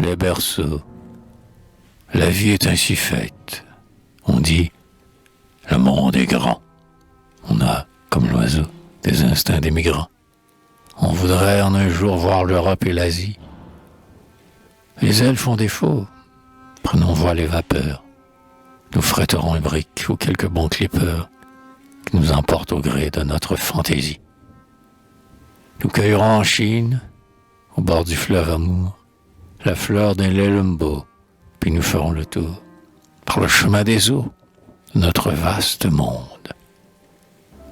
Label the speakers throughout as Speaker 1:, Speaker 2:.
Speaker 1: les berceaux. La vie est ainsi faite. On dit, le monde est grand. On a, comme l'oiseau, des instincts d'émigrants. On voudrait en un jour voir l'Europe et l'Asie. Les ailes font défaut. Prenons voile et vapeur. Nous fretterons un brick ou quelques bons clippers qui nous emportent au gré de notre fantaisie. Nous cueillerons en Chine, au bord du fleuve Amour, la fleur d'un lelumbo, puis nous ferons le tour, par le chemin des eaux, de notre vaste monde.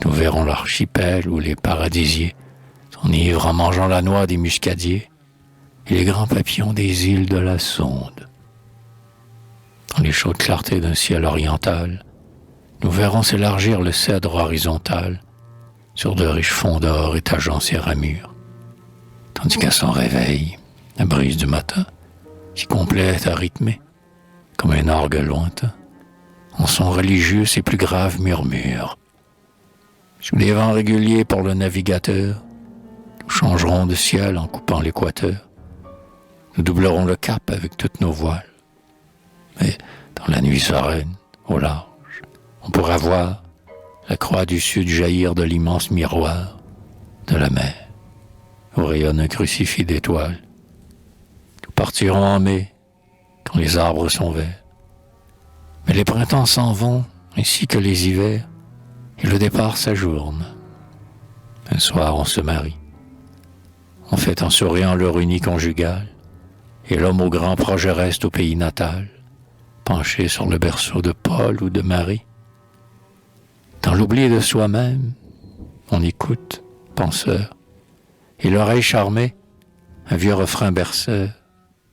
Speaker 1: Nous verrons l'archipel où les paradisiers s'enivrent en mangeant la noix des muscadiers et les grands papillons des îles de la Sonde. Dans les chaudes clartés d'un ciel oriental, nous verrons s'élargir le cèdre horizontal sur de riches fonds d'or étageant ses ramures, tandis qu'à son réveil, la brise du matin s'y complète à rythmer, comme un orgue lointain, en son religieux ses plus graves murmures. Sous des vents réguliers pour le navigateur, nous changerons de ciel en coupant l'équateur. Nous doublerons le cap avec toutes nos voiles. Mais dans la nuit sereine, au large, on pourra voir la croix du sud jaillir de l'immense miroir de la mer, où rayonne un crucifix d'étoiles. Nous partirons en mai, quand les arbres sont verts. Mais les printemps s'en vont, ainsi que les hivers, et le départ s'ajourne. Un soir, on se marie. On fête en souriant leur uni conjugal, et l'homme au grand projet reste au pays natal, penché sur le berceau de Paul ou de Marie. Dans l'oubli de soi-même, on écoute, penseur, et l'oreille charmée, un vieux refrain berceur,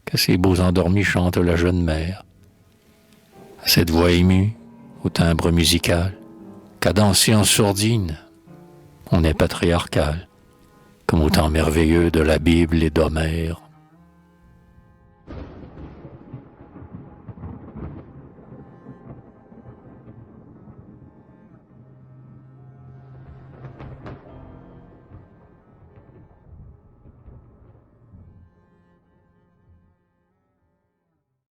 Speaker 1: qu'à ces beaux endormis chante la jeune mère. À cette voix émue, au timbre musical, cadencée en sourdine, on est patriarcal, comme au temps merveilleux de la Bible et d'Homère.